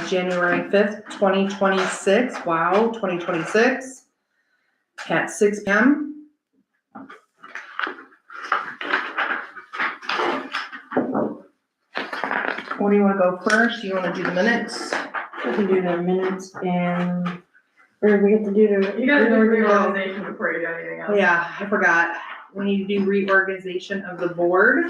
is January 5th, 2026. Wow, 2026 at 6 p.m. What do you want to go first? You want to do the minutes? We can do the minutes and, or we have to do the. You gotta do reorganization before you do anything else. Yeah, I forgot. We need to do reorganization of the board.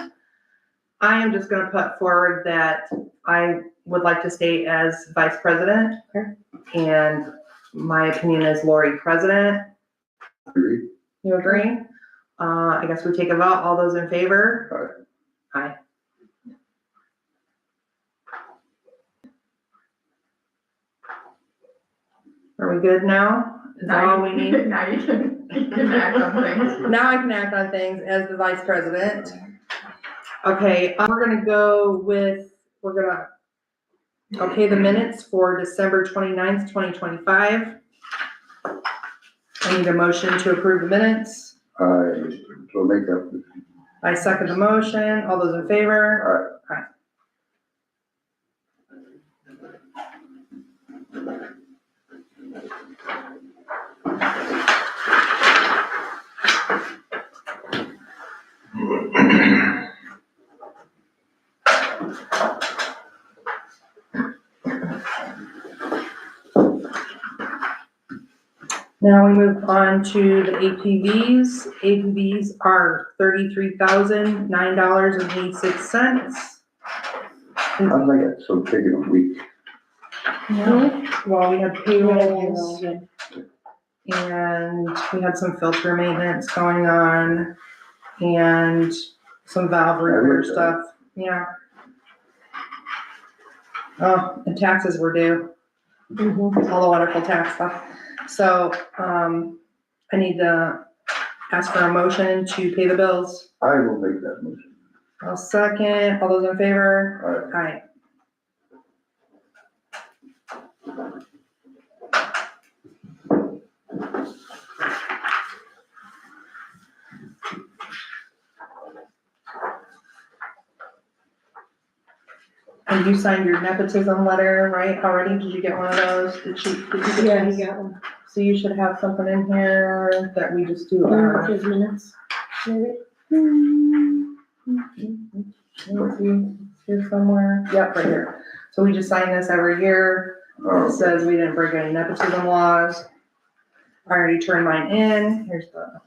I am just gonna put forward that I would like to stay as vice president. Okay. And my opinion is Lori president. Agree. You agree? I guess we take a vote. All those in favor? Aye. Are we good now? Is that all we need? Now you can act on things. Now I can act on things as the vice president. Okay, we're gonna go with, okay, the minutes for December 29th, 2025. I need a motion to approve the minutes. So make that. I second the motion. All those in favor? Aye. Now we move on to the APVs. APVs are $33,009.86. Sounds like it's so big in a week. Well, we had payrolls Yeah. and we had some filter maintenance going on and some valve repair stuff. Yeah. Oh, and taxes were due. All the wonderful tax stuff. So, I need to ask for a motion to pay the bills. I will make that motion. I'll second. All those in favor? Aye. And you signed your nepotism letter, right, already? Did you get one of those? Did you get Yeah, those? you got one. So you should have something in here that we just do. His minutes, maybe? Here somewhere. Yep, right here. So we just sign this every year. It says we didn't break any nepotism laws. I already turned mine in. Here's the.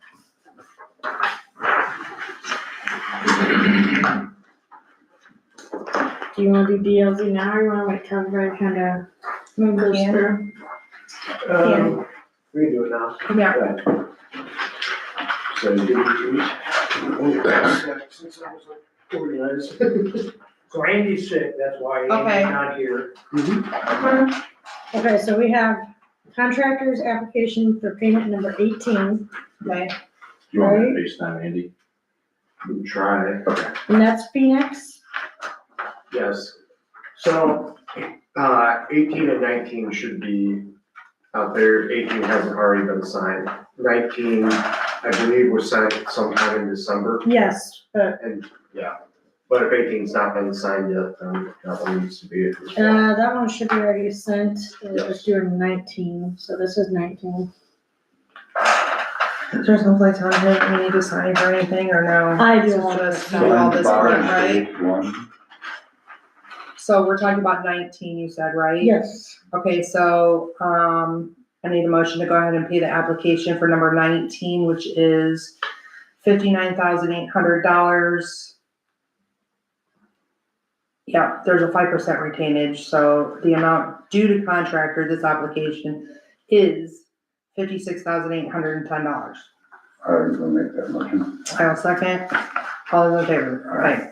Do you wanna do DLZ now, or you wanna wait till everybody kinda moves Yeah. through? We can do it now. Yeah. So you give it to me. Since I was organized. So Andy's sick, that's why Okay. Andy's not here. Okay, so we have contractor's application for payment number 18, Okay. You want me to FaceTime Andy? We can try. and that's Phoenix. Yes. So, 18 and 19 should be out there. 18 hasn't already been signed. 19, I believe, was signed sometime in December. Yes, but, And, yeah, but if 18's not been signed yet, then that one needs to be it as well. that one should be already sent, it was doing 19, so this is 19. Is there someplace on here we need to sign for anything or no? I do This is all just this. do all this Bar part, and right? stage one. So we're talking about 19, you said, right? Yes. Okay, so, I need a motion to go ahead and pay the application for number 19, which is $59,800. Yeah, there's a 5% retainage, so the amount due to contractor, this application is $56,810. I will make that motion. I'll second. All those in favor? Aye.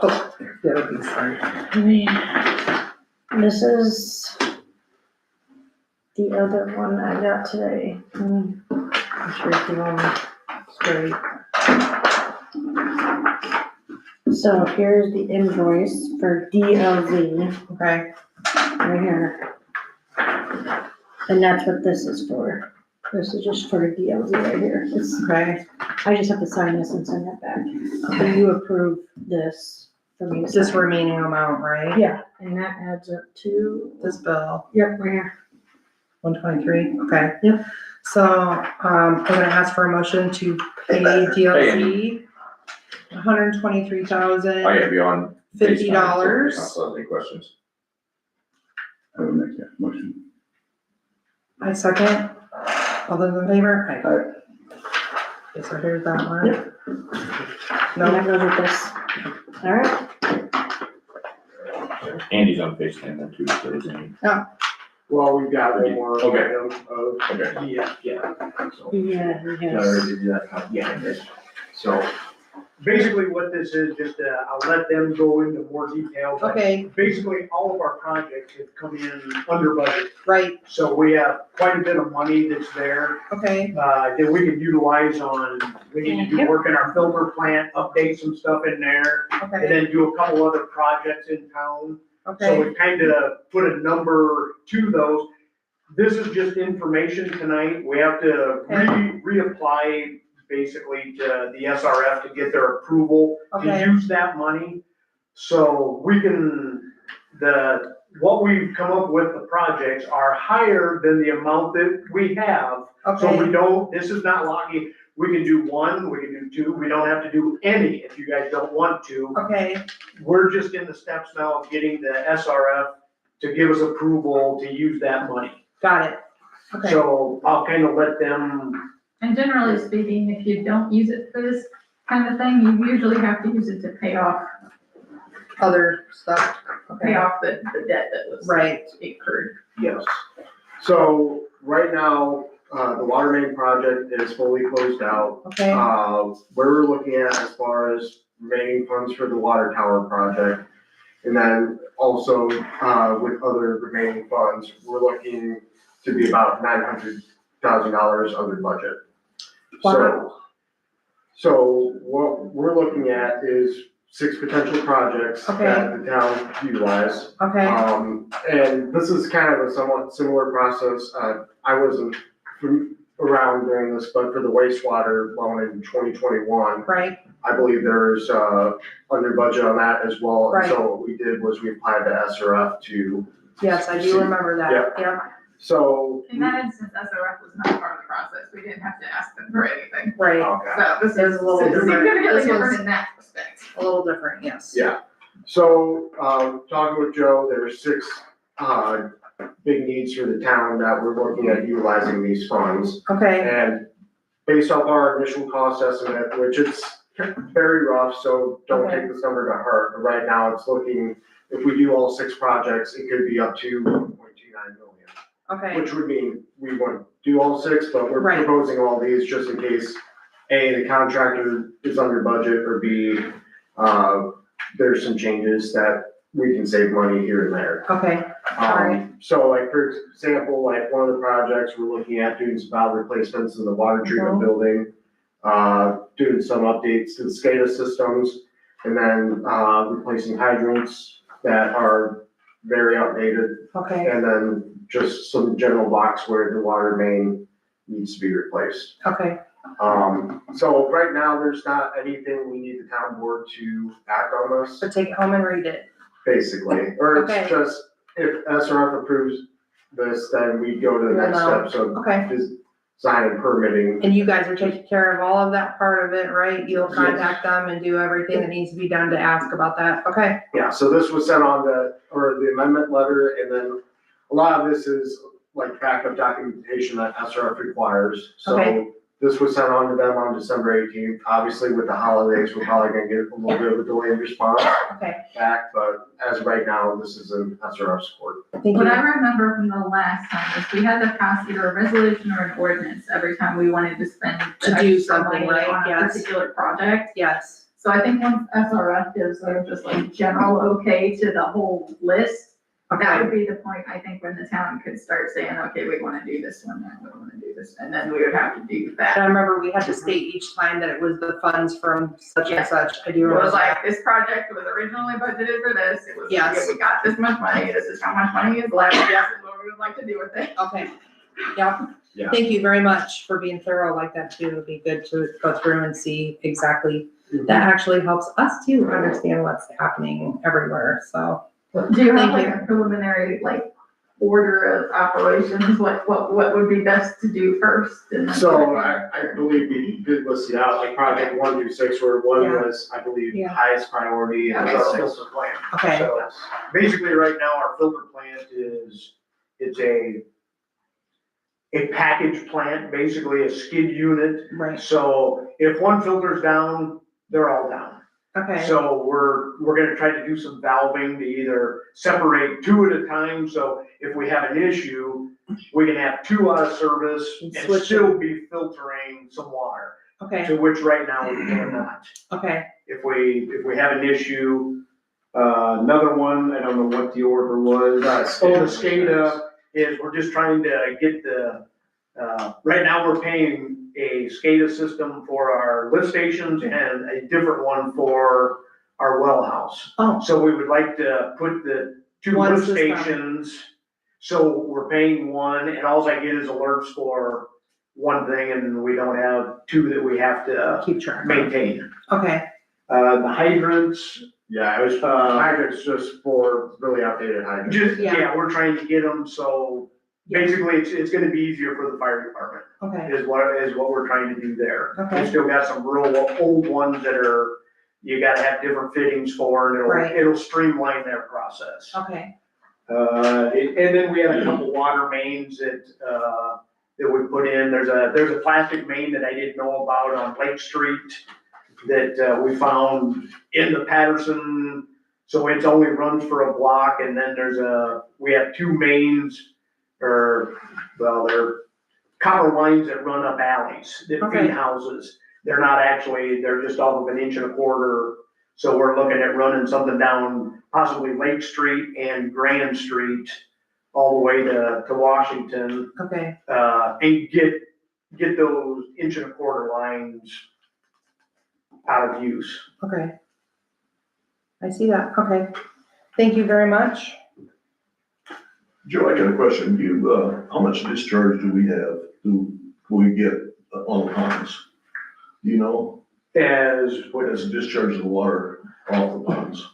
Oh, the other piece, sorry. This is the other one I got today. I'm sure if you want straight. So here's the invoice for DLZ, Okay, right here. And that's what this is for. This is just for DLZ right here. It's, okay. I just have to sign this and send that back. So you approve this. for me to This sign. remaining amount, right? Yeah, and that adds up to, This bill, yep, right here. 123, okay. Yep. So, I'm gonna ask for a motion to pay DLC $123,000. I gotta be on. $50. So any questions? I would make that motion. I second. All those in favor? Aye. Aye. Okay, so here's that one. And that No, goes with this. All right, Andy's on page 10 then too, so is any. Well, we've got one more Okay. item of, Okay. yeah, so. yeah, I yes. already did that, yeah, I did. So, Basically what this is, just, I'll let them go into more detail. but okay, Basically, all of our projects have come in under budget, right, so we have quite a bit of money that's there, okay, that we can utilize on, we need to do Yep. work in our filter plant, update some stuff in there, and okay, then do a couple other projects in town. So okay, we kind of put a number to those. This is just information tonight. We have to reapply basically to the SRF to get their approval to okay, use that money. So we can, what we've come up with, the projects are higher than the amount that we have. So we okay, don't, this is not locking, we can do one, we can do two, we don't have to do any if you guys don't want to. okay, We're just in the steps now of getting the SRF to give us approval to use that money. got it, okay, So I'll kind of let them, And generally speaking, if you don't use it for this kind of thing, you usually have to use it to pay off other stuff, okay, the debt that was right, incurred. yes. So, right now, the water main project is fully closed out. okay, We're looking at as far as remaining funds for the water tower project. And then also, with other remaining funds, we're looking to be about $900,000 under budget. Wow. So what we're looking at is 6 potential projects Okay. that the town could utilize. okay, And this is kind of a somewhat similar process. I wasn't around during this, but for the wastewater loan in 2021, right, I believe there's, under budget on that as well. And Right. so what we did was we applied to SRF to, yes, I do remember that, yeah, so. In that instance, SRF was not part of the process. We didn't have to ask them for anything. right, Okay. So this It was is a little different. significantly This was- different in that respect. a little different, yes. Yeah. So, talking with Joe, there were 6, big needs for the town that we're looking at utilizing these funds. Okay, And based off our initial cost estimate, which is very rough, so don't Okay. take this number to heart, but right now it's looking, if we do all 6 projects, it could be up to 1.29 million, okay, which would mean we wouldn't do all 6, but we're Right. proposing all these just in case, A, the contractor is under budget, or B, there's some changes that we can save money here and there. okay, Alright. So like, for example, like one of the projects, we're looking at doing some valve replacements in the water treatment Mhm. building, doing some updates to the SCADA systems, and then, replacing hydrants that are very outdated, okay, and then just some general blocks where the water main needs to be replaced. okay, So right now, there's not anything we need the town board to act on this, so take it home and read it, basically, or Okay. it's just, if SRF approves this, then we go to the next No. steps of okay. design and permitting. And you guys are taking care of all of that part of it, right? You'll Yes. contact them and do everything that needs to be done to ask about that, okay? Yeah, so this was sent on the amendment letter, and then a lot of this is like backup documentation that SRF requires. So Okay. this was sent on to them on December 18th. Obviously, with the holidays, we're probably gonna get a little bit of a delayed response Okay, back, but as of right now, this is in SRF's court. thank What you. I remember from the last time is we had to pass either a resolution or an ordinance every time we wanted to spend To the do extra something, money right? on a Yes. particular project. Yes, So I think once SRF gives their just like general okay to the whole list, that okay, would be the point, I think, when the town could start saying, okay, we wanna do this one, and we wanna do this, and then we would have to do and that. I remember we had to state each time that it was the funds from such Yeah. and such, I do It remember was that. like, this project was originally budgeted for this, it was, Yes. we got this much money, this is how much money is left, yes, is what we would like to do with it. Okay, yeah. Yeah. Thank you very much for being thorough like that too. It'd be good to go through and see exactly that actually helps us too understand what's happening everywhere, so. Do you have Thank like a preliminary, like, order of operations, what would be best to do first? And then- So I believe we did list it out, like project 1 through 6, where 1 Yeah. was, I believe, Yeah. highest priority, and Okay. our filter plant. Okay, So basically, right now, our filter plant it's a package plant, basically a skid unit. right, So if one filter's down, they're all down. okay, So we're gonna try to do some valving to either separate 2 at a time, so if we have an issue, we can have 2 out of service And and switch still be filtering some water, okay, to which right now we cannot. okay, If we have an issue, another one, I don't know what the order was. The SCADA is, we're just trying to get right now we're paying a SCADA system for our lift stations and a different one for our well house. oh, So we would like to put the 2 One lift system. stations, so we're paying 1, and all I get is alerts for 1 thing, and we don't have 2 that we have to keep track, maintain. okay, The hydrants, Yeah, I was, hydrants just for really outdated hydrants. Just, Yeah. yeah, we're trying to get them, so Yeah. basically, it's gonna be easier for the fire department, okay, is what we're trying to do there. Okay. We still got some real old ones that you gotta have different fittings for, and Right. it'll streamline their process. okay, And then we have a couple water mains that we put in. There's a plastic main that I didn't know about on Lake Street that, we found in the Patterson. So it's only runs for a block, and then we have 2 mains, they're copper lines that run up alleys that Okay. feed houses. They're not actually, they're just off of 1.25 inches. So we're looking at running something down possibly Lake Street and Grand Street, all the way to Washington, okay, and get those 1.25 inch lines out of use. okay. I see that, okay. Thank you very much. Joe, I got a question. How much discharge do we have? Do we get on the ponds? Do you know? What is the discharge of the water off the ponds?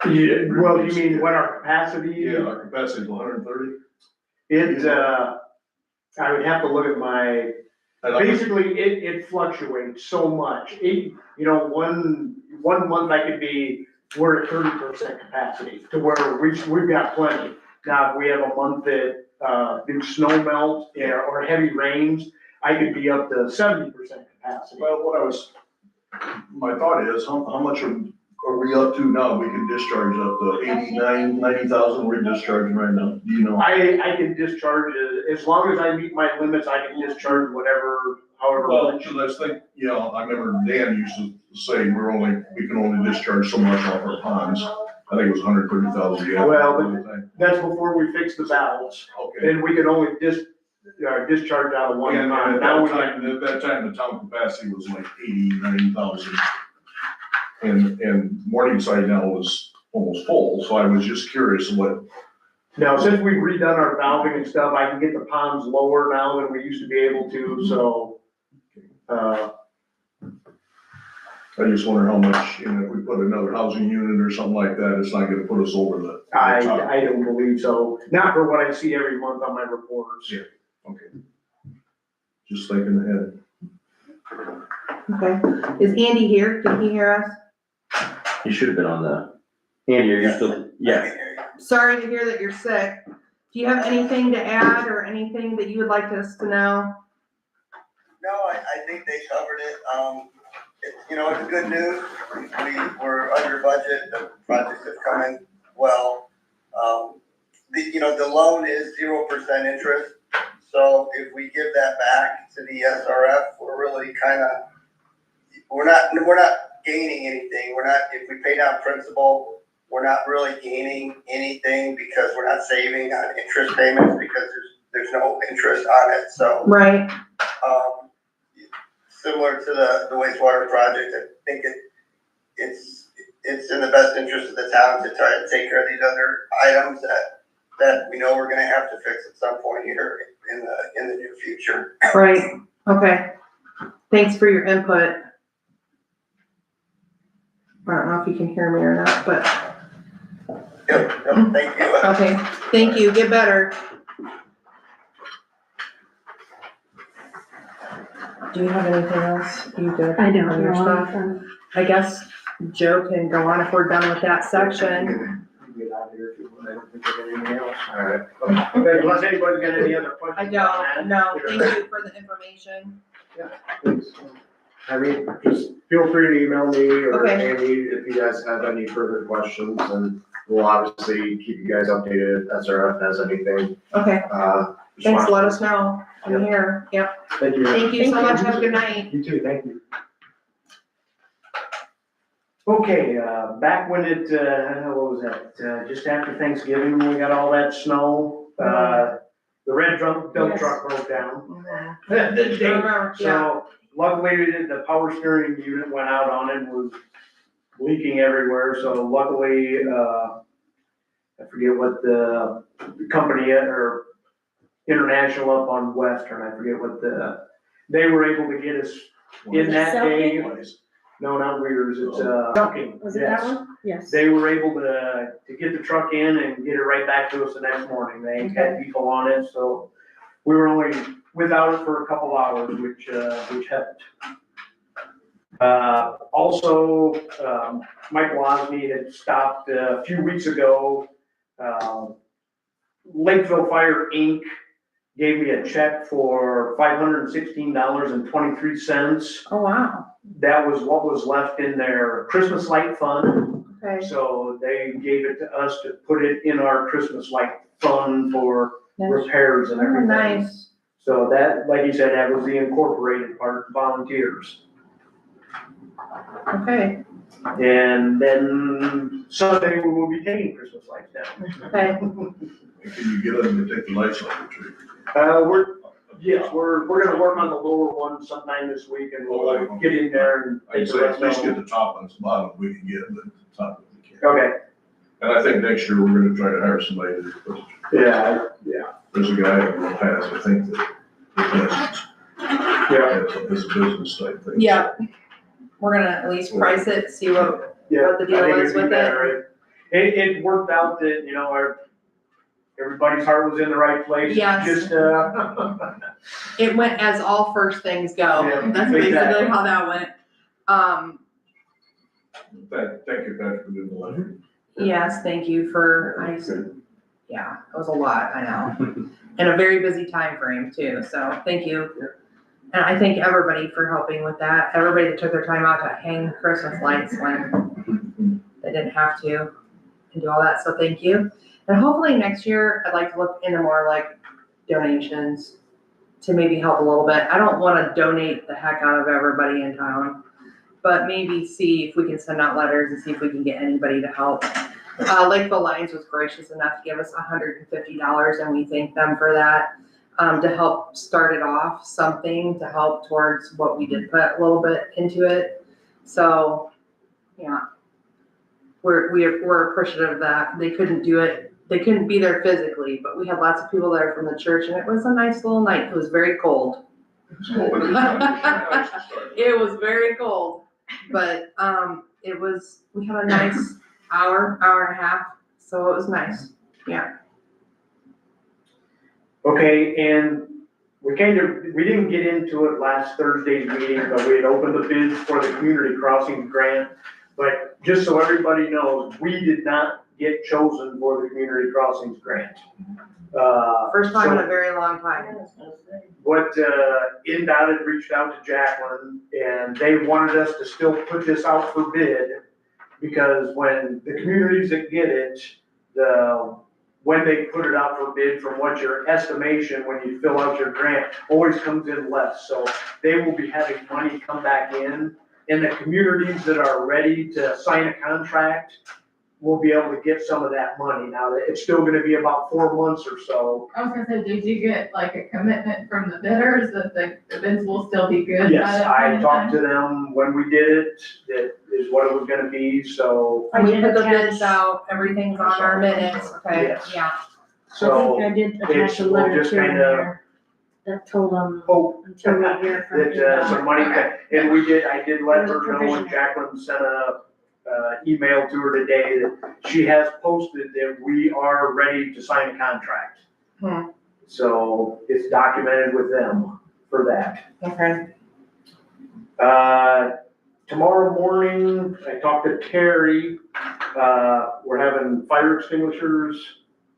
Yeah, well, you mean what our capacity? Yeah, our capacity is 130. I would have to look at basically, it fluctuates so much. One month we're at 30% capacity, to where we've got plenty. Now, if we have a month that, big snow melt, or heavy rains, I could be up to 70% capacity. Well, my thought is, how much are we up to now? We can discharge up to 89, 90,000 we're discharging right now. Do you know? I can discharge it, as long as I meet my limits, I can discharge however Well, much. let's think, I remember Dan used to say we can only discharge so much off our ponds. I think it was 130,000 gallons. Well, that's before we fix the valves. Okay. Then we could only discharge out of one And pond. at Now that time, the town capacity was like 89,000. And Morningside now is almost full, so I was just curious what. Now, since we've redone our valving and stuff, I can get the ponds lower now than we used to be able to, so. I just wonder how much, if we put another housing unit or something like that, it's not gonna put us over the top. I don't believe so. Not for what I see every month on my reports. Yeah. Okay. Just thinking ahead. Okay, is Andy here? Can he hear us? you should have been on Andy, are you still, yeah. Sorry to hear that you're sick. Do you have anything to add or anything that you would like us to know? No, I think they covered it. It's good news. We're under budget. The projects have come in well. The loan is 0% interest. So if we give that back to the SRF, we're really we're not gaining anything. If we pay down principal, we're not really gaining anything because we're not saving on interest payments because there's no interest on it. So. Right, Similar to the wastewater project, I think it's in the best interest of the town to try to take care of these other items that we know we're gonna have to fix at some point here in the near future. right, okay. Thanks for your input. I don't know if you can hear me or not, but, Yep, thank you. okay, thank you, get better. Do you have anything else? You good? I don't on your know. stuff? I guess Joe can go on if we're done with that section. Get out of here if you want, I don't think there's anything else. All right. Okay, unless anybody's got any other questions. I don't, no, thank you for the information. Please. I mean, just feel free to email me or Okay. Andy if you guys have any further questions, and we'll obviously keep you guys updated if SRF has anything. Okay, Just thanks, want- let us know. I'm here, yep. Thank you. Thank you so much, have a good night. You too, thank you. Okay, back when it, what was that, just after Thanksgiving, when we got all that snow, the red dump Yes. truck broke down. Mhm. That day. Remember, yeah, So luckily, the power steering unit went out on it, was leaking everywhere, so luckily, I forget what the company, or International up on Western, I forget what they were able to get us in that day. No, not Weirs, it's, Dunking, Was it that yes. one? Yes. They were able to get the truck in and get it right back to us the next morning. They had people on it, so we were only without it for a couple hours, which helped. Also, Mike Wozni had stopped a few weeks ago. Lakeville Fire Inc. gave me a check for $516.23. oh, wow, That was what was left in their Christmas light fund. okay. So they gave it to us to put it in our Christmas light fund for Nice. repairs and Oh, everything. nice, So that, like you said, that was the incorporated part, volunteers. okay, And then Sunday we will be taking Christmas lights down. okay, Can you get them to take the lights off the tree? We're gonna work on the lower one sometime this week and we'll get in there and I'd take the say at rest least of get them. the top and the bottom we can get, but the top we can't. Okay, And I think next year we're gonna try to hire somebody to put, yeah. there's a guy in the past, I think, that does, it's a business type thing. yeah. We're gonna at least price it, see what the deal I think is it'd be with it. better. It worked out that, you know, everybody's heart was in the right place. Yes. Just, It went as all first things go, Yeah, that's basically exactly. how that went. Thank you, Patrick, for doing the letter. Yes, thank you for, yeah, it was a lot, I know. And a very busy time frame too, so thank you. And I thank everybody for helping with that, everybody that took their time out to hang Christmas lights when they didn't have to and do all that, so thank you. And hopefully next year, I'd like to look into more like donations to maybe help a little bit. I don't wanna donate the heck out of everybody in town, but maybe see if we can send out letters and see if we can get anybody to help. Lakeville Lions was gracious enough to give us $150 and we thank them for that. To help start it off, something to help towards what we did put a little bit into it. So, yeah. We're appreciative of that. They couldn't do it. They couldn't be there physically, but we had lots of people there from the church and it was a nice little night. It was very cold. So it is nice to start. It was very cold, but, we had a nice hour and a half, so it was nice, yeah. okay, and we didn't get into it last Thursday's meeting, but we had opened the bids for the community crossings grant. But just so everybody knows, we did not get chosen for the community crossings grant. First time in so a very long time. What, NDOT had reached out to Jacqueline and they wanted us to still put this out for bid. Because when the communities that get it, when they put it out for bid, from what your estimation, when you fill out your grant, always comes in less. So they will be having money come back in. And the communities that are ready to sign a contract will be able to get some of that money. Now, it's still gonna be about 4 months or so. I was gonna say, did you get like a commitment from the bidders that the bids will still be good? by Yes, that point I in talked time? to them when we did it, that is what it was gonna be, so, I We did put the attach- bids out, everything's on our minutes, okay, Yes. yeah. so. I think I did attach it's- a we'll letter just to them kinda there that told them hope until we hear from that, some money, Okay. and I did let her know, Provision. and Jacqueline sent a email to her today that she has posted that we are ready to sign a contract. Hmm. So it's documented with them for that. Okay. Tomorrow morning, I talked to Terry, we're having fire extinguishers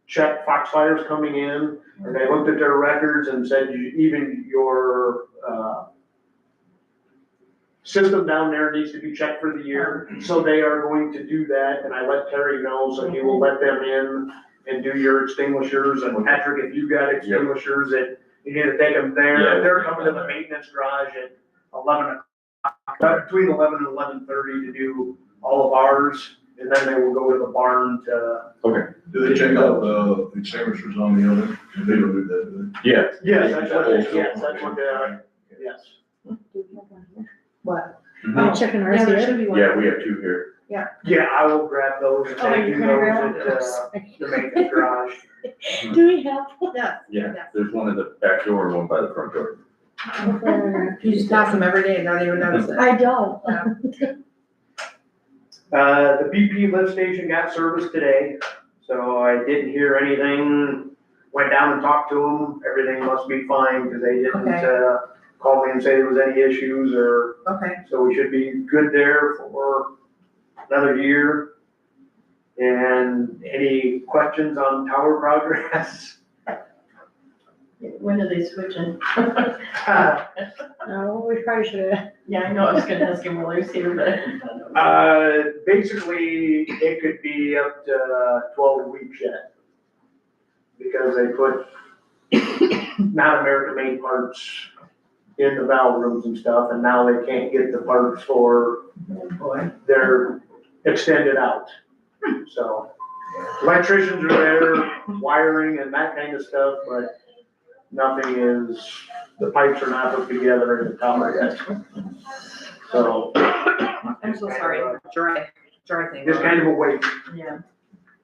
check, Fox Fire's coming in, and they looked at their records and said even your, system down there needs to be checked for the year, so they are going to do that, and I let Terry know, so he will let them in and do your extinguishers, and Patrick, if you've got extinguishers, that you need to take them there, Yeah. they're coming to the maintenance garage at 11 o'clock, between 11 and 11:30 to do all of ours, and then they will go to the barn to. Do they check out the extinguishers on the other? They don't do that, do Yeah. Yes, that's what they are, yes. Do we have one here? What? I'm checking ours Yeah, there here. should be one. Yeah, we have two here. Yeah, I will grab those and Oh, take you're you gonna those grab at, those? the maintenance garage. Do we have one? Yeah. Yeah, there's one at the back door and one by the front door. You just pass them every day and don't even notice it. I don't. The BP lift station got service today, so I didn't hear anything. Went down and talked to them, everything must be fine, because they didn't, Okay. call me and say there was any issues or, Okay. so we should be good there for another year. And any questions on tower progress? When are they switching? No, we probably should have. Yeah, I know, I was gonna ask him while he was here, but. Basically, it could be up to 12 weeks yet. Because they put not American-made parts in the valve rooms and stuff, and now they can't get the parts for, they're extended out. So, electricians are there, wiring and that kind of stuff, but nothing is, the pipes are not put together in the tower yet. So. I'm so sorry. Dry thing. Just kind of a wait, Yeah.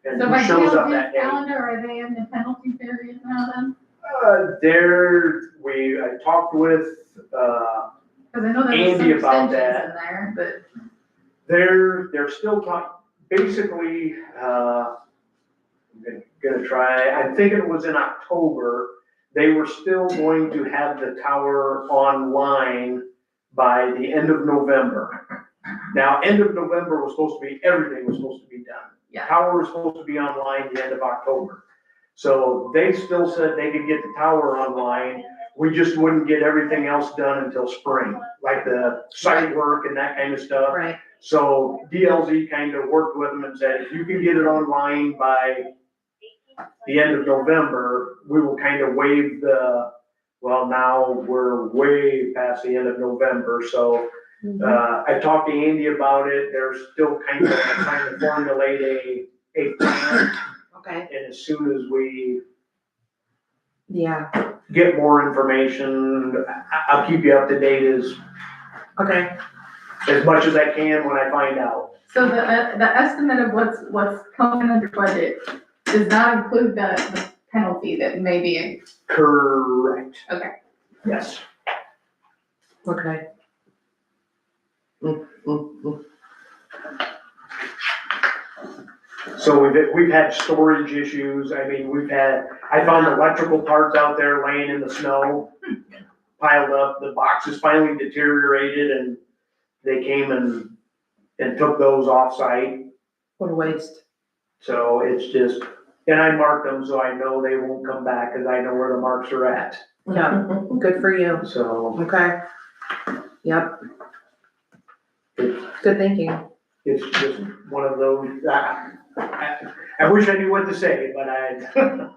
and So who by shows up DLG's that day. calendar, are they in the penalty period now then? I talked with, Cause I know there was some Andy about extensions that. in there, but. they're still talking, basically, I'm gonna try, I think it was in October, they were still going to have the tower online by the end of November. Now, end of November was supposed to be, everything was supposed to be done. Yeah. Tower was supposed to be online the end of October. So they still said they could get the tower online, we just wouldn't get everything else done until spring, like the site work and that kind of stuff. Right. So DLZ kind of worked with them and said, if you can get it online by the end of November, we will kind of waive the, well, now we're way past the end of November, so I talked to Andy about it, they're still kind of trying to formulate a plan, Okay. and as soon as we Yeah. get more information, I'll keep you up to date Okay. as much as I can when I find out. So the estimate of what's coming under budget does not include the penalty that may be in. Correct. Okay. Yes. Okay. So we've had storage issues, I mean, I found electrical parts out there laying in the snow, piled up, the boxes finally deteriorated and they came and took those off-site, What a waste. so it's just, and I marked them so I know they won't come back, cause I know where the marks are at, Yeah. Good for you. so Okay. Yep. it's, Good thinking. it's just one of those, I wish I knew what to say, but I,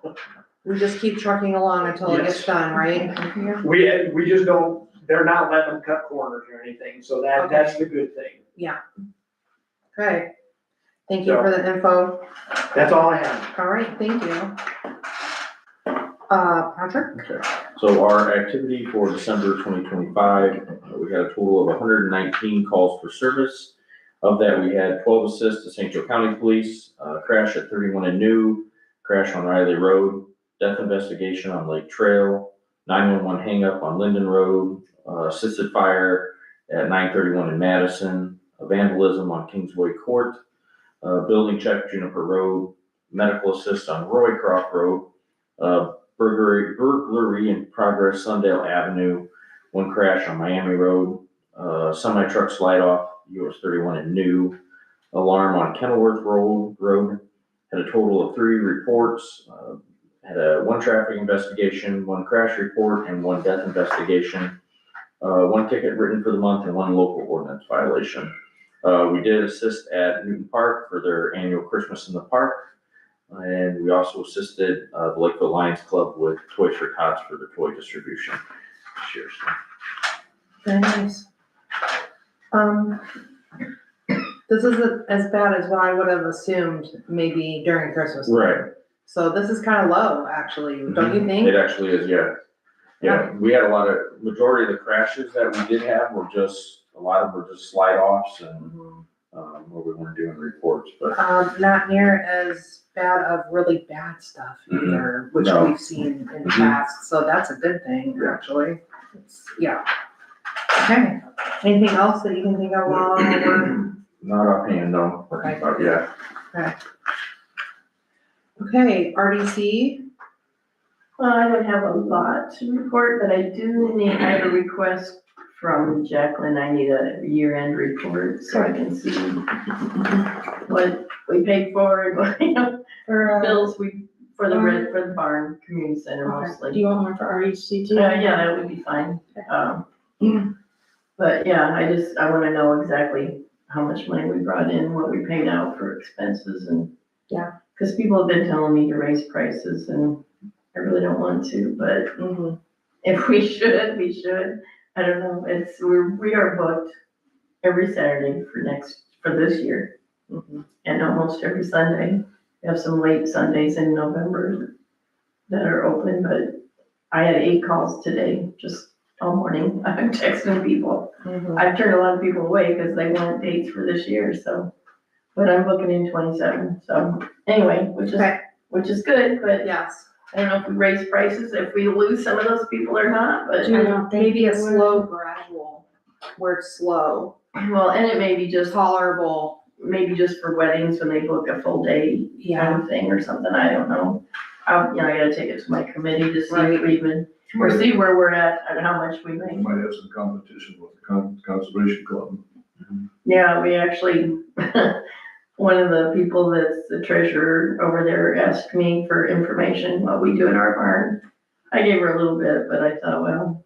We just keep trucking along until it gets Yes. done, right? we just don't, they're not letting them cut corners or anything, so that's the good thing. Okay. Thank you for the info. That's all I have. All right, thank you. Patrick? Okay, so our activity for December 2025, we had a total of 119 calls for service. Of that, we had 12 assists to St. Joe County Police, crash at 31 and New, crash on Riley Road, death investigation on Lake Trail, 911 hang up on Linden Road, assisted fire at 931 in Madison, vandalism on Kingsway Court, building check Juniper Road, medical assist on Roycroft Road, burglary in progress Sundale Avenue, one crash on Miami Road, semi-truck slide off US 31 and New, alarm on Kenilworth Road, had a total of 3 reports, had one traffic investigation, 1 crash report, and 1 death investigation, 1 ticket written for the month, and 1 local ordinance violation. We did assist at Newton Park for their annual Christmas in the Park, and we also assisted the Lakeville Lions Club with Toys for Tots for the toy distribution this year. So. Very nice. This isn't as bad as what I would have assumed maybe during Christmas. Right. So this is kind of low, actually, don't you think? It actually is, yeah. Yeah, we had majority of the crashes that we did have were just, a lot of them were just slide offs and, where we weren't doing reports, but. Not near as bad of really bad stuff either, which No. we've seen in the past, so that's a good thing, actually. Yeah. Okay, anything else that you can think of while we're, Not offhand, no. Okay. But yeah. okay, RDC? Well, I don't have a lot to report, but I have a request from Jacqueline. I need a year-end report so I can see what we paid for and what, For, bills for the barn, community center mostly. do you want one for RDC too? Yeah, that would be fine. But yeah, I wanna know exactly how much money we brought in, what we paid out for expenses and. Yeah. Cause people have been telling me to raise prices and I really don't want to, but if we should, we should. I don't know, we are booked every Saturday for this year. And almost every Sunday. We have some late Sundays in November that are open, but I had 8 calls today, just all morning. I'm texting people. I've turned a lot of people away because they want dates for this year, so. But I'm booking in 27, so anyway, which is good, but Yes. I don't know if we raise prices, if we lose some of those people or not, but. Do you not think Maybe a you would? slow gradual, where it's slow, Well, and it may be just, tolerable. maybe just for weddings when they book a full day kind of thing or something, I don't know. I gotta take it to my committee to see if we even, or see where we're at and how much we We make. might have some competition with the Conservation Club. Yeah, we actually, one of the people that's the treasurer over there asked me for information, what we do in our barn. I gave her a little bit, but I thought, well,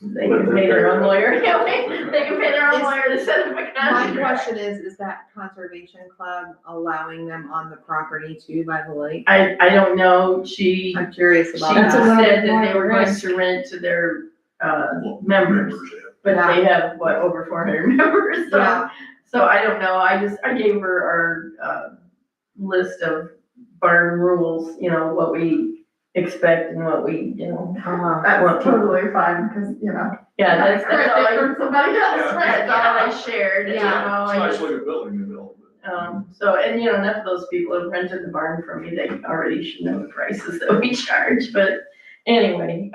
they can pay their own lawyer, they can pay their own lawyer to set up a My contract. question is that conservation club allowing them on the property too by the lake? I don't know, she I'm curious She about That's a that. little said bit that they more were going risk. to rent to their, Well, members, yeah. but they have, over 400 members, so. Yeah, So I don't know, I gave her our, list of barn rules, what we expect and what we, That's totally fine, cause, yeah, that's all I, from somebody else, that's all I shared, It's I nice just, looking building, you know. so, and enough of those people have rented the barn from me, they already should know the prices that we charge, but anyway,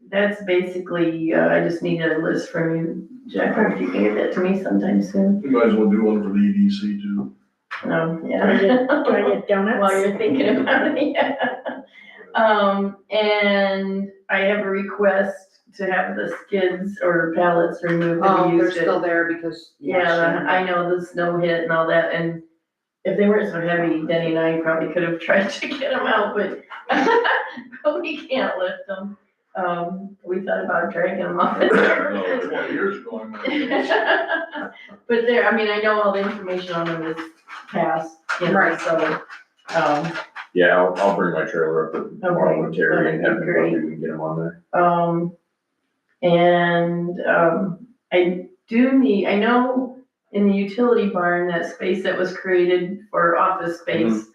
that's basically, I just needed a list from you, Jack, if you can get that to me sometime soon. You might as well do one for the EDC too. Yeah. Can I get donuts? While you're thinking about it, yeah. And I have a request to have the skids or pallets removed and oh, they're used still it. there because. Yeah, I know the snow hit and all that, and if they weren't so heavy, Denny and I probably could have tried to get them out, but but we can't lift them. We thought about dragging them off. No, 20 years ago, I might. But there, I know all the information on them is passed, Right. so, Yeah, I'll bring my trailer up and tomorrow with Terry and have him, Great. we can get him on there. I know in the utility barn, that space that was created for office space,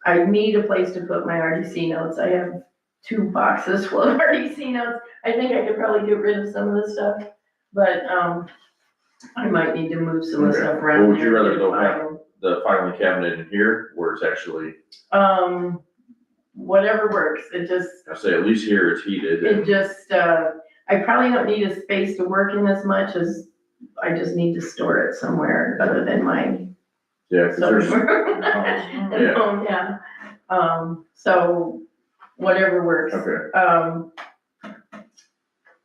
I need a place to put my RDC notes. I have 2 boxes full of RDC notes. I think I could probably get rid of some of this stuff, but, I might need to move some of the stuff around. Well, would you there. rather go have the filing cabinet in here where it's actually, Whatever works, I say at least here it's heated and. I probably don't need a space to work in as much as I just need to store it somewhere other than my Yeah, 'cause there's, sewing room. Yeah. At home, yeah. So whatever works. okay,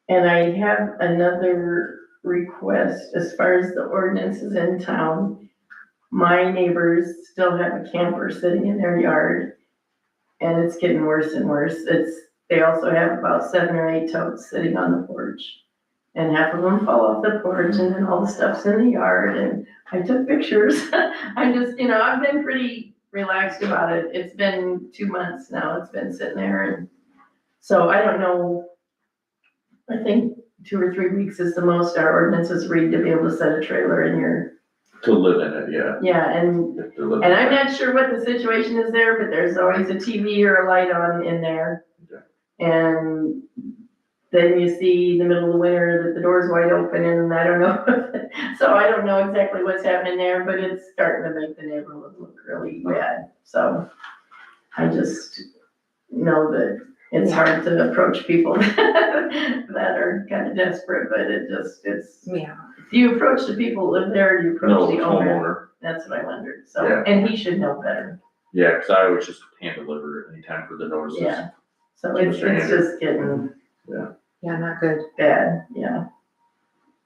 And I have another request as far as the ordinances in town. My neighbors still have a camper sitting in their yard, and it's getting worse and worse. They also have about 7 or 8 totes sitting on the porch. And half of them fall off the porch, and then all the stuff's in the yard, and I took pictures. I'm just, I've been pretty relaxed about it. It's been 2 months now, it's been sitting there, and so I don't know. I think 2 or 3 weeks is the most our ordinances read to be able to set a trailer in your, to live in it, yeah. yeah, and If they're living And I'm there. not sure what the situation is there, but there's always a TV or a light on in there. And then you see in the middle of the winter that the door's wide open, and I don't know. So I don't know exactly what's happening there, but it's starting to make the neighborhood look really bad. So I just know that it's hard to approach people that are kind of desperate, but it's, Yeah. do you approach the people who live there, or do you No, approach it's the owner? homeowner, That's what I wondered, so, Yeah. and he should know better, yeah, cause I always just hand deliver it anytime for the notices. yeah. So it's just getting Yeah, not good. bad, yeah.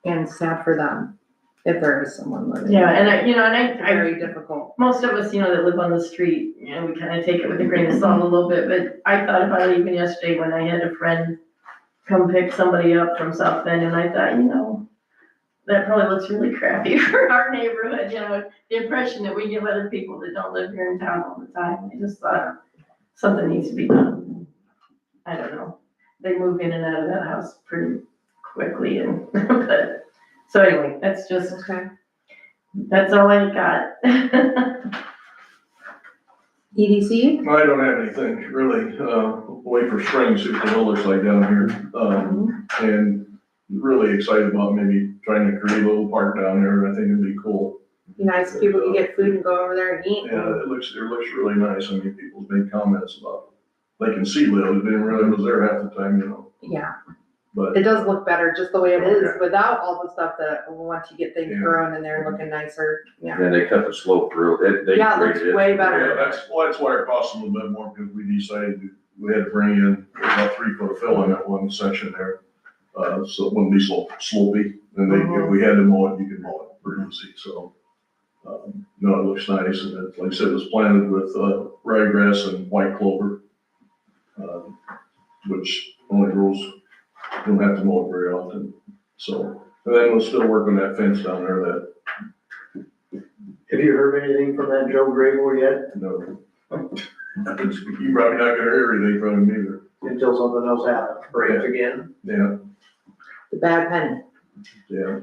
And sad for them, if there is someone living. Yeah, and I, Very difficult. most of us, that live on the street, we kind of take it with a grain of salt a little bit, but I thought about it even yesterday when I had a friend come pick somebody up from South Bend, and I thought, that probably looks really crappy for our neighborhood, the impression that we give other people that don't live here in town all the time. I just thought something needs to be done. I don't know. They move in and out of that house pretty quickly, and, but, so anyway, that's all I got. EDC? I don't have anything really, wait for spring, see what the hell looks like down here. And really excited about maybe trying to create a little park down there. I think it'd be cool. Be nice if people can get food and go over there and eat. Yeah, it looks really nice. I mean, people's made comments about, they can see Lil, they didn't realize it was there half the time, Yeah, but. it does look better just the way it is Okay. without all the stuff that, once you get things Yeah. growing and they're looking nicer. Yeah. And they cut the slope through it. Yeah, it looks way better. Yeah, that's why it costs a little bit more, because we decided we had to bring in about 3 foot of fill in that one section there. So it wouldn't be so slopey, and if we had to mow it, you could mow it pretty easy, so. No, it looks nice, and it, like I said, it was planted with, ryegrass and white clover. Which only grows, don't have to mow it very often, so. And then we'll still work on that fence down there that, Have you heard anything from that Joe Grable yet? you probably not gonna hear anything from him either. Until something else happens, breaks again? Yeah, The bad penny. yeah.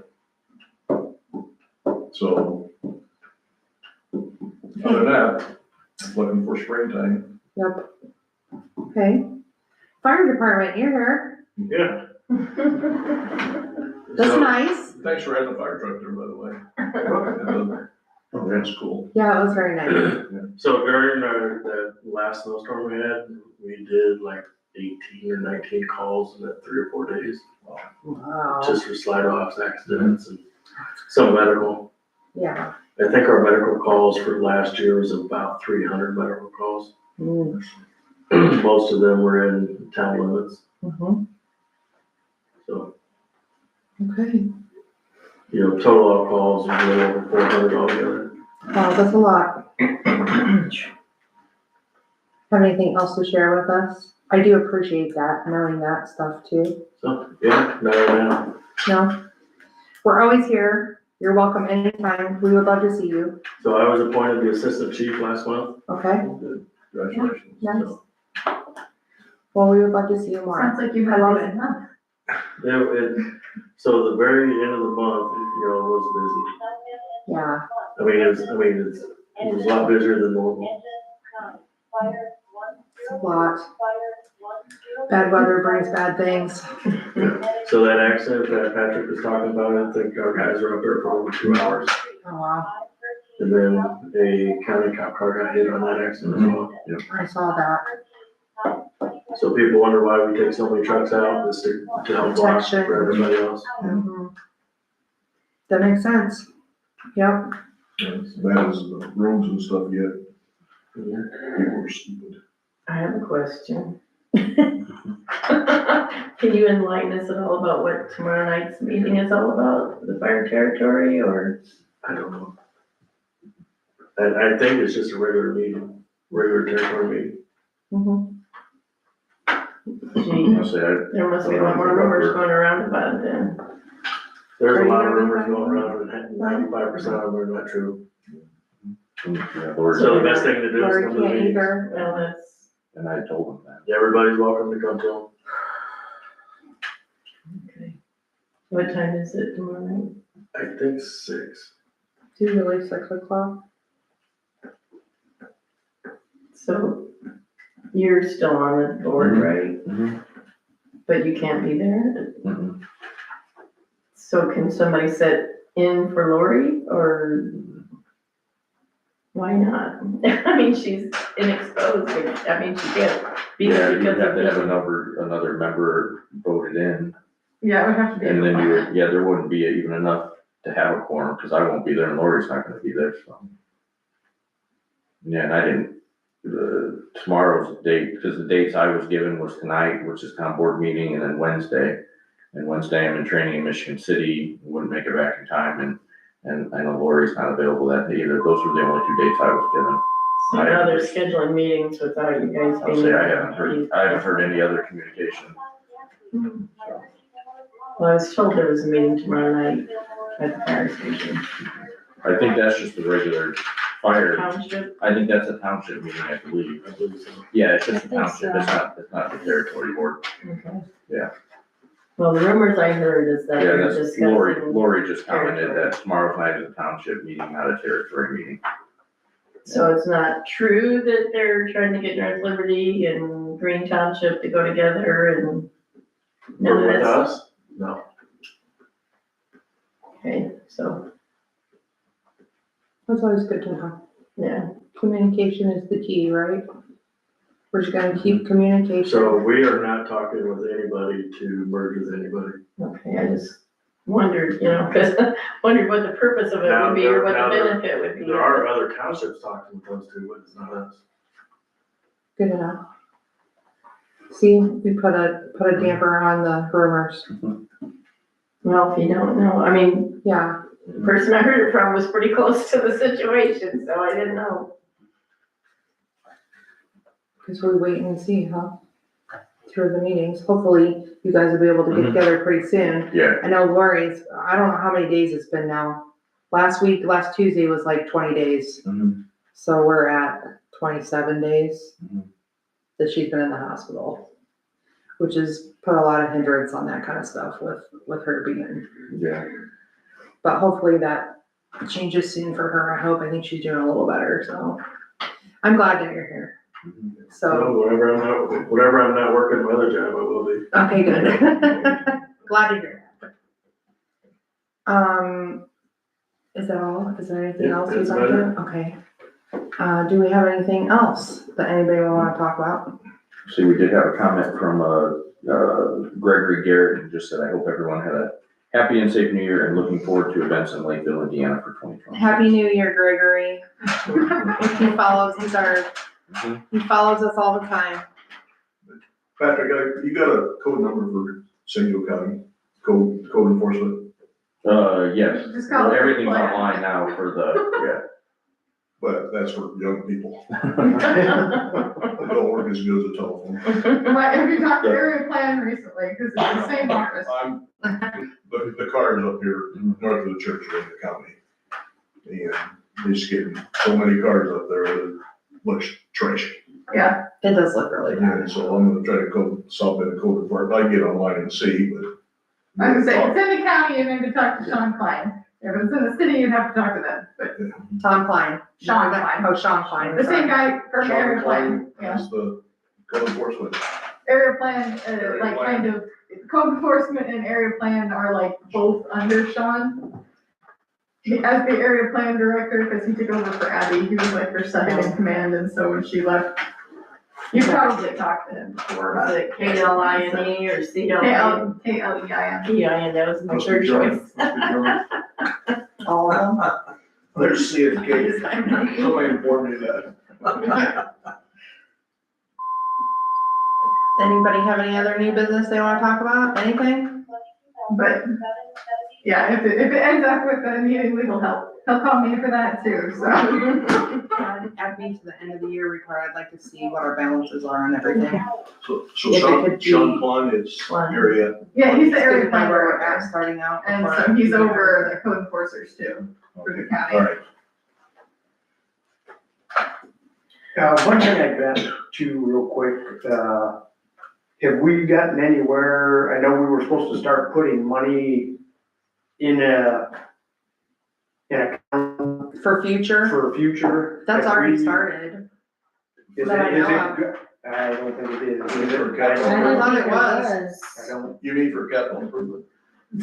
So. Other than that, looking for springtime. Yep. Okay. Fire department, you're here. Yeah. That's So, nice. Thanks for having the fire truck there, by the way. Oh, that's cool. Yeah, it was very nice. So during the last snowstorm we had, we did like 18 or 19 calls in that 3 or 4 days. Wow. Just for slide offs, accidents, and some medical. Yeah. I think our medical calls for last year was about 300 medical calls. Mm. Most of them were in town limits, Mhm. so, Okay. total all calls was a little over 400 altogether. Wow, that's a lot. Have anything else to share with us? I do appreciate that, knowing that stuff too. So, yeah, no. No? We're always here. You're welcome anytime. We would love to see you. So I was appointed the assistant chief last month. Okay? Congratulations. Nice. So, Well, we would love to see you more. Sounds like you I had love a busy it. month. So the very end of the month, was Yeah. busy. It was a lot busier than normal. It's a lot. Bad weather brings bad things. So that accident that Patrick was talking about, I think our guys were up there for over 2 hours. Oh, wow. And then a county cop car got hit on that accident as well. I saw that. So people wonder why we take so many trucks out, just to help block Protection. for everybody else. Mhm. That makes sense. Yep. As bad as the roads and stuff yet. People are stupid. I have a question. Can you enlighten us at all about what tomorrow night's meeting is all about, the fire territory, or? I don't know. I think it's just a regular meeting, regular territory meeting. Gee, I'll say there must be a lot more rumors going around about it then. There's Are a you lot of gonna be rumors there? going around and 95% of them are not true. Yeah, Lori, So the best thing to do is Lori come to the can't meetings. either. Well, that's, and I told him that. Everybody's welcome to come to them. okay. What time is it tomorrow night? I think 6. It's usually 6 o'clock. So you're still on the board, right? Mhm. But you can't be there? Mhm. So can somebody sit in for Lori, or why not? I mean, she's inexposed, I mean, she can't be Yeah, there you'd because have of to have the. another member voted in, Yeah, it would have to be. and then you would, yeah, there wouldn't be even enough to have a quorum, because I won't be there and Lori's not gonna be there, so. Yeah, and I didn't, tomorrow's date, because the dates I was given was tonight, which is town board meeting, and then Wednesday. And Wednesday I'm in training in Michigan City, wouldn't make it back in time, and I know Lori's not available that day either. Those were the only 2 dates I was given. So now they're scheduling meetings without you guys I'll being. say I haven't heard any other communication. So, Well, I was told there was a meeting tomorrow night at the fire station. I think that's just the regular fire, Township? I think that's a township meeting, I believe. I believe so. Yeah, it's just I a think township, it's not the territory board. Okay. Yeah. Well, the rumors I heard is that Yeah, they're that's Lori, discussing, Lori just commented that tomorrow's night is a township meeting, not a territory meeting. so it's not true that they're trying to get North Liberty and Green Township to go together and. none of With that's- us? No. Okay, so, That's always good to know. yeah, Communication is the key, right? We're just gonna keep communication. So we are not talking with anybody to merge with anybody. okay, I just wondered, you know, because wondered what the purpose of it would be or what the benefit would be. There are other townships talking with us too, but it's not us. Good enough. See, we put a damper on the rumors. Well, if you don't know, I mean, Yeah, the person I heard it from was pretty close to the situation, so I didn't know. because we wait and see, huh? Through the meetings. Hopefully, you guys will be able to get together pretty soon. Yeah, I know Lori's, I don't know how many days it's been now. Last Tuesday was like 20 days. Mhm. So we're at 27 days Mhm. that she's been in the hospital, which has put a lot of hindrance on that kind of stuff with her being. yeah. But hopefully that changes soon for her. I hope. I think she's doing a little better, so I'm glad that you're here. So, So whenever I'm not working my other job, I will be. okay, good. Glad to hear that. Is that all? Is there anything Yeah, else you'd that's like to? Okay. Do we have anything else that anybody will wanna talk about? See, we did have a comment from, Gregory Garrett, who just said, I hope everyone had a happy and safe new year and looking forward to events in Lakeville, Indiana for 2020. Happy New Year, Gregory. He follows us all the time. Patrick, you got a code number for San Diego County, code enforcement? Yes, Just call it everything's plan. online now for the, But that's for young people. yeah. They don't work as good as a telephone. Like, have you talked to area plan recently? Because it's the same office. The cars up here north of the church are in the county. And they're just getting so many cars up there that it looks trashy. Yeah, It does look really bad. And so I'm gonna try to solve that code enforcement. I get online and see, but. I was gonna say, if it's in the county, you need to talk to Sean Klein. If it's in the city, you'd have to talk to them, but Tom Klein. Sean Klein. Oh, Sean Klein. the same guy from area Sean plan, Klein yeah. has the code enforcement. Area plan, Area like plan. kind of, code enforcement and area plan are like both under Sean. As the area plan director, because he took over for Abby, he was like her second in command, and so when she left, You probably talked to him before Was about it KLINE or CLINE? KLEIN. Yeah, that was my Must be third joint, choice. must be joint. All of them. There's C and K. Somebody informed me of that. Anybody have any other new business they wanna talk about? Anything? But, yeah, if it ends up with needing legal help, he'll call me for that too, so. Add me to the end of the year report. I'd like to see what our balances are on everything. So If it Sean, could Sean be- Klein is Klein. area. Yeah, he's the area Just where we're planner, at starting out. and before- so he's over the code enforcers too, for the county. All right. One thing I'd bet to real quick, have we gotten anywhere, I know we were supposed to start putting money in a For future, for future. that's Have already we- started. Is that I it, is know it of. good? I don't think it is. Is it I for don't- capital? thought it was. I don't, You mean for capital improvement?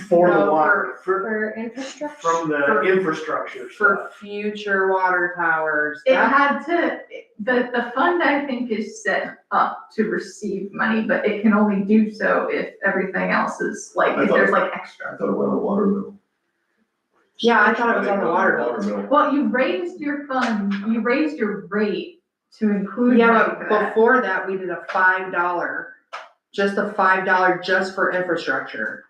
for the No, water, For infrastructure? from the For- infrastructure For stuff. future water towers. It That- had to, the fund I think is set up to receive money, but it can only do so if everything else is like, I if thought- there's like I extra. thought it went on the water bill. Yeah, I thought it was on the water bill. bill. Well, you raised your fund, you raised your rate to include Yeah, money but for that. before that, we did a $5, just a $5 just for infrastructure.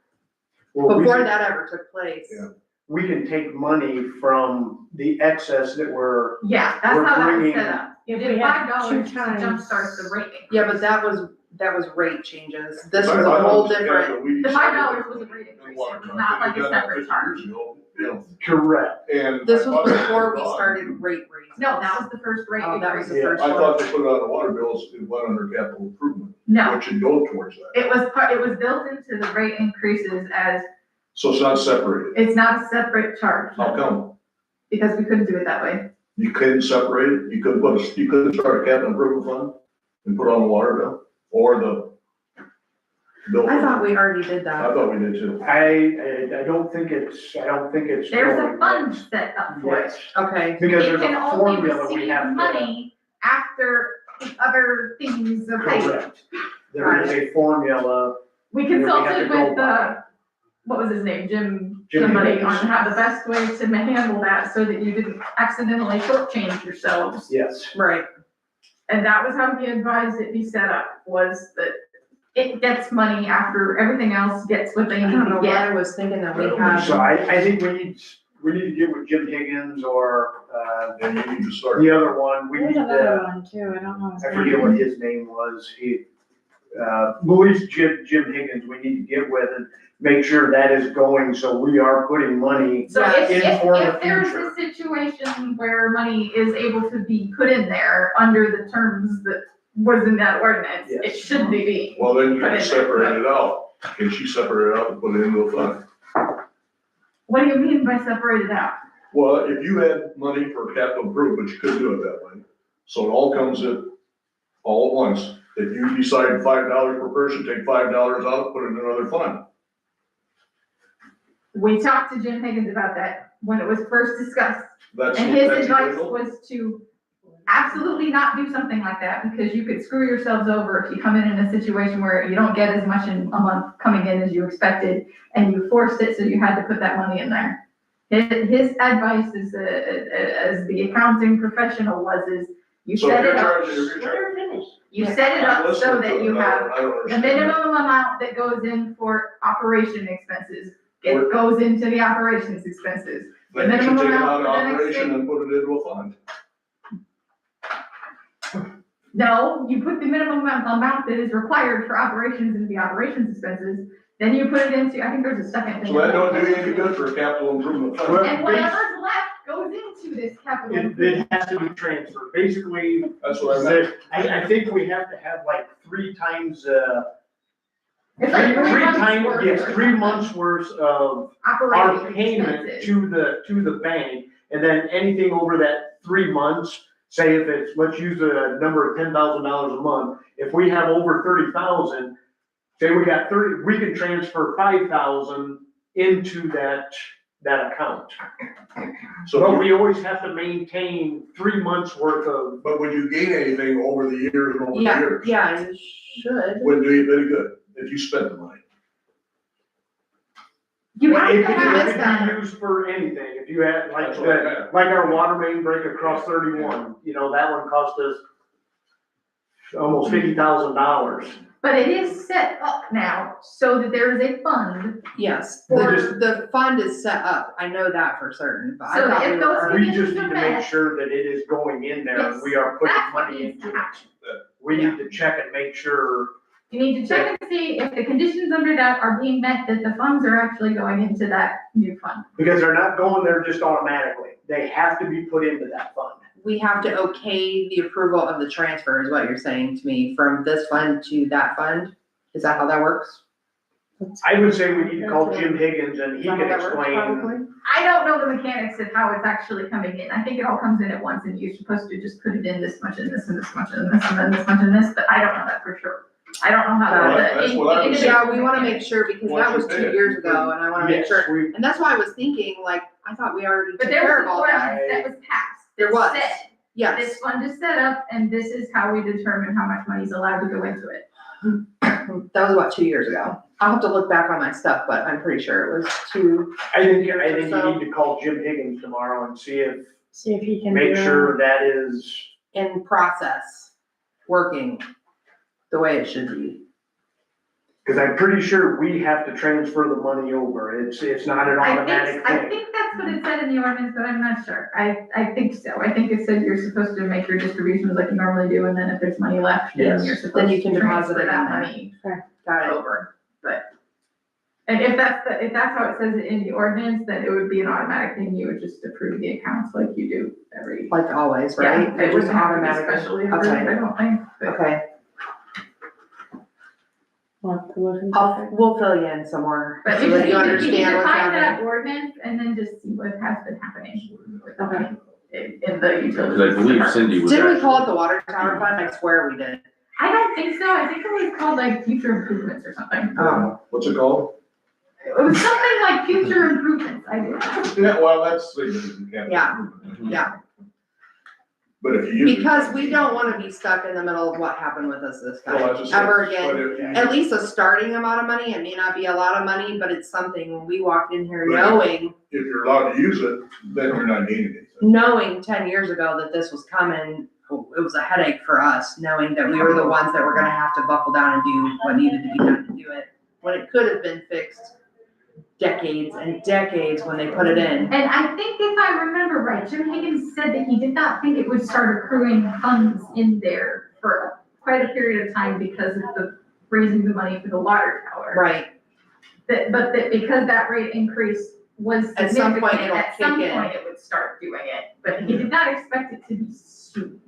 Well, we Before can- that ever took place. Yeah. we can take money from the excess that we're, Yeah, that's We're how that was bringing- set up. You If did we had $5 to two times- jumpstart the rate. Yeah, but that was rate changes. This I was a thought whole it was- different, yeah, we The decided $5 was a rate in increase, water it was tower. not like They a did that separate 50 charge. years ago, you know, correct. and. this I was thought it before we wrong. started rate raises. No, that was the first rate Oh, that was increase. the Yeah, first I one. thought they put it on the water bills, it went under capital improvement, No, which should go towards that. it was built into the rate increases as, So it's not separated. it's not a separate charge. How come? Because we couldn't do it that way. You couldn't separate it? You couldn't start a capital improvement fund and put it on the water bill or the bill? I thought we already did I that. thought we did too. I don't think it's. There's a going fund yet. set up for it. Yes, Okay, because You there's a can only formula we receive have to. money after the other things are paid. Correct. There is a formula. We that we have consulted to go with by. what was his name, Jim, Jim somebody, Higgins. on how the best way to handle that so that you didn't accidentally shortchange yourselves. Yes. right. And that was how he advised it be set up, was that it gets money after everything else gets what they I need don't know to why I get. was thinking that we I don't had. So I think we need to get with Jim Higgins or, And you need to start. the other one, we There's need another to, one too, I don't know his I name. forget what his name was, Louis Jim Higgins, we need to get with and make sure that is going, so we are putting money. So Yeah, if for the there's future. a situation where money is able to be put in there under the terms that was in that ordinance, it Yes. should be. Well, then you put can in separate there. it out. Can she separate it out and put it into a fund? What do you mean by separated out? Well, if you had money for capital improvement, you couldn't do it that way. So it all comes in all at once. If you decide $5 per person, take $5 out, put it in another fund. We talked to Jim Higgins about that when it was first discussed. That's, And his that's advice illegal. was to absolutely not do something like that, because you could screw yourselves over if you come in a situation where you don't get as much in a month coming in as you expected, and you forced it, so you had to put that money in there. His advice is, as the accounting professional is you So set if it you're up, charging, if you're charging. you set it I'm up so listening that to it, you have I don't the understand. minimum amount that goes in for operation expenses. Or- It goes into the operations expenses. Then you should minimum take it amount out of for the next operation thing. and put it into a fund. No, you put the minimum amount that is required for operations into the operations expenses, then you put it into, I think there's a second thing. So that don't do you any good for a capital improvement fund. Well, And whatever's left goes into this capital. It has to be transferred, basically, That's what I meant. I think we have to have like 3 times, It's like 3 months times, worth yes, or 3 months worth of our operating payment expenses. to the bank, and then anything over that 3 months, say if it's, let's use a number of $10,000 a month, if we have over 30,000, say we got 30, we can transfer 5,000 into that that account. So, But we always have to maintain 3 months worth of, but would you gain anything over the years and over the Yeah, years? yeah, you should. Wouldn't do you any good if you spent the money. You have it to could have it could that. be used for anything. If you had, like, That's what I meant. like our water main break across 31, you know, that one cost us almost $50,000. But it is set up now so that there is a fund. Yes, Or- the fund is set up, I know that for certain, but I So thought if we those were. We just need to make sure that it is going in there and we are putting That's what money needs into to it. happen. We need to check and make sure. You need to check and see if the conditions under that are being met, that the funds are actually going into that new fund. Because they're not going there just automatically. They have to be put into that fund. We have to okay the approval of the transfer is what you're saying to me, from this fund to that fund? Is that how that works? I would say we need to call Jim Higgins and he Is that can how that works, explain. probably? I don't know the mechanics of how it's actually coming in. I think it all comes in at once and you're supposed to just put it in this much and this and this much and this and then this much and this, but I don't know that for sure. I don't know how Well, that's what I was saying. Yeah, we wanna make sure, because that was 2 years ago, and I wanna make Yes, sure, we, and that's why I was thinking, like, I thought we already But took there care was of an all that. ordinance that was passed. There that was. said, Yes, This fund is set up and this is how we determine how much money is allowed to go into it. that was about 2 years ago. I'll have to look back on my stuff, but I'm pretty sure it was I think years or you so. need to call Jim Higgins tomorrow and see if, See if he can. make do it. sure that is, in process, working the way it should be. because I'm pretty sure we have to transfer the money over. It's not an automatic I thing. think that's what it said in the ordinance, but I'm not sure. I think so. I think it said you're supposed to make your distributions like you normally do, and then if there's money left, then Yes. you're Then supposed you to can deposit transfer it in that there. money Got it. over. But, and if that's how it says it in the ordinance, then it would be an automatic thing. You would just approve the accounts like you do every. Like always, right? Yeah, it Just wouldn't have to be automatically. specially approved, Okay. I don't think, but. Okay, We'll have to look into that. we'll fill you in some more, But so you that just you need to understand what's find that happening. ordinance and then just see what has been happening Okay. in the utilities. Because I believe Cindy was. Didn't we call it actually- the water tower fund? I swear we did. I don't think so. I think it was called like future improvements or something. What's it called? It was something like future improvements. I do. Yeah, well, that's. Yeah. But if you use it. Because we don't wanna be stuck in the middle of what happened with us this Well, time, that's just it. ever But again. if you- At least a starting amount of money, it may not be a lot of money, but it's something, when we walked in here Right. knowing, If you're allowed to use it, then you're not needing anything. knowing 10 years ago that this was coming, it was a headache for us, knowing that we were the ones that were gonna have to buckle down and do what needed to be done to do it, when it could have been fixed decades and decades when they put it in. And I think if I remember right, Jim Higgins said that he did not think it would start accruing funds in there for quite a period of time because of the raising the money for the water tower. Right, But that because that rate increase was At some point significant, it'll at some kick in. point it would start doing it, but he did not expect it to be soon.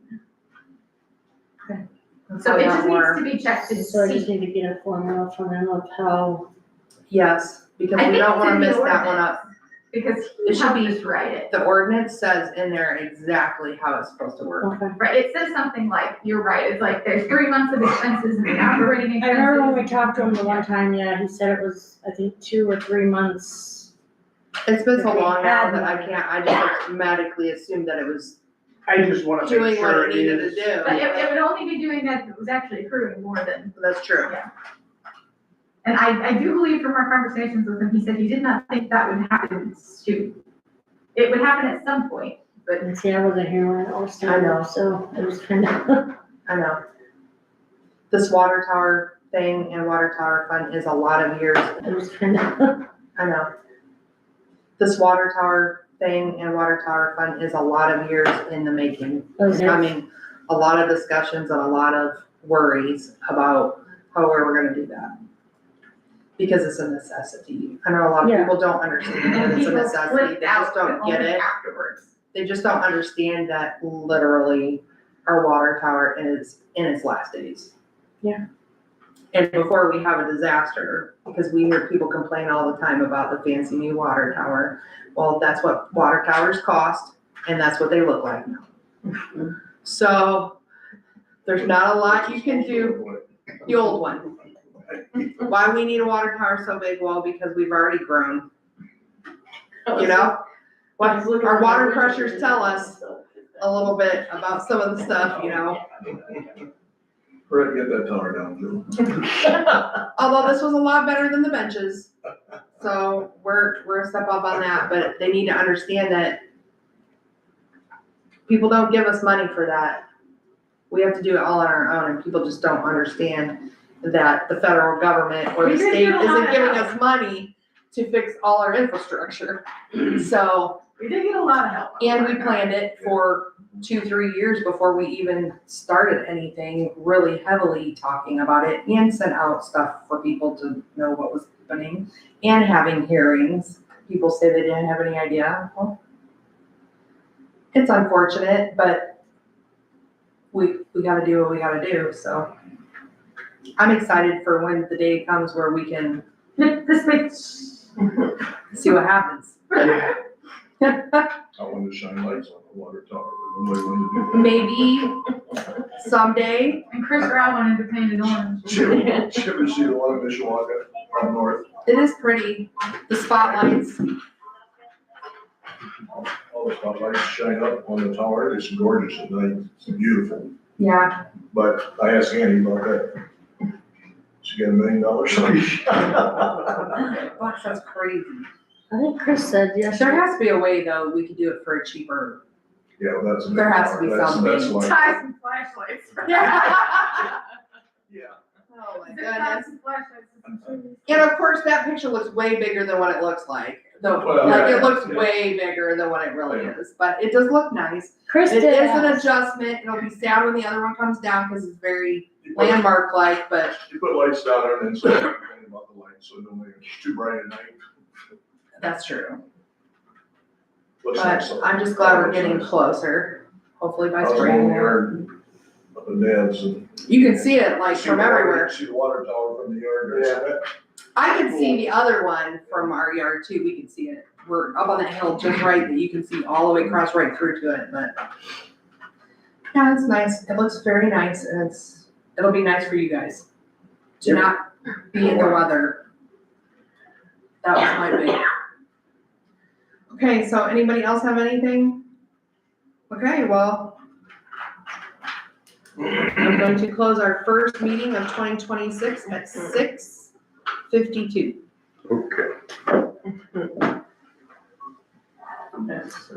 So it just needs to be checked and So I just see. need to get a formula from him of how, yes, because I we think don't it's wanna in the miss that one ordinance, up. Because It he should helped be- us write it. The ordinance says in there exactly how it's supposed to work. okay. Right, it says something like, you're right, it's like, there's 3 months of expenses and the operating I expenses. remember when we talked to him the one time, yeah, he said it was, I think, 2 or 3 months. It's been so If we long now had that I one. can't, I just automatically assumed that it was I just want to make doing what sure it it needed to is. do. But it would only be doing that if it was actually accruing more than, That's true. and I do believe from our conversations with him, he said he did not think that would happen soon. It would happen at some point, but And see, I wasn't here when it all started, I know. so it was kind of, I know. This water tower thing and water tower fund is a lot of years. it was kind of, I know. This water tower thing and water tower fund is a lot of years in the making. It's coming, a lot of discussions and a lot of worries about how we're gonna do that. Because it's a necessity. I know a lot of Yeah. people don't understand that it's a people necessity, flipped they out just don't get only it. afterwards. They just don't understand that literally our water tower is in its last days. Yeah. And before we have a disaster, because we hear people complain all the time about the fancy new water tower. Well, that's what water towers cost, and that's what they look like now. So, there's not a lot you can do, the old one. Why we need a water tower so big? Well, because we've already grown. you know? What I was looking our at water my pressures window. tell us a little bit about some of the stuff, you know? Fred, get that tower down, Joe. Although this was a lot better than the benches. So we're a step up on that, but they need to understand that people don't give us money for that. We have to do it all on our own, and people just don't understand that the federal government or the We did state get a lot isn't of giving help. us money to fix all our infrastructure. So, We did get a lot of help. and we planned it for 2-3 years before we even started anything really heavily talking about it, and sent out stuff for people to know what was happening, and having hearings. People say they didn't have any idea. Well, it's unfortunate, but we gotta do what we gotta do, so. I'm excited for when the day comes where we can This week. see what happens. I wanted to shine lights on the water tower, but nobody wanted to do Maybe someday. And Chris Brown wanted to paint it orange. that. Did you ever see the one in Mishawaka up north? It is pretty, the spotlights. All the spotlights shine up on the tower, it's gorgeous at night, it's beautiful. Yeah, But I asked Andy about that. She got $1 million. Bucks, that's crazy. I think Chris said There yesterday. has to be a way though, we could do it for a cheaper. Yeah, well, that's. a big There has to be tower. That's something. like- Tie some flashlights. Yeah. Oh my Tie goodness. some flashlights to some trees. And of course, that picture looks way bigger than what it looks like. Though, Well, like it yeah, looks yeah. way bigger than what it really Yeah. is, but it does look nice. Chris It did is an ask. adjustment. It'll be sad when the other one comes down because it's very You put- landmark-like, but You put lights down there and then start complaining about the lights, so don't make it too bright at night. that's true. Looks But nice, though. I'm just glad we're Looks getting nice. closer. Hopefully by I was spring. mowing the yard up in Dad's and. You can see it like see from the water- everywhere. See the water tower from the yard. Yeah. I can see the other one from our yard too. We can see it. We're up on that hill just right that you can see all the way across right through to it, but. Yeah, it's nice. It looks very nice and it'll be nice for you guys to not be in the weather. That was my big. Okay, so anybody else have anything? Okay, well. I'm going to close our first meeting of 2026 at 6:52. Okay. That's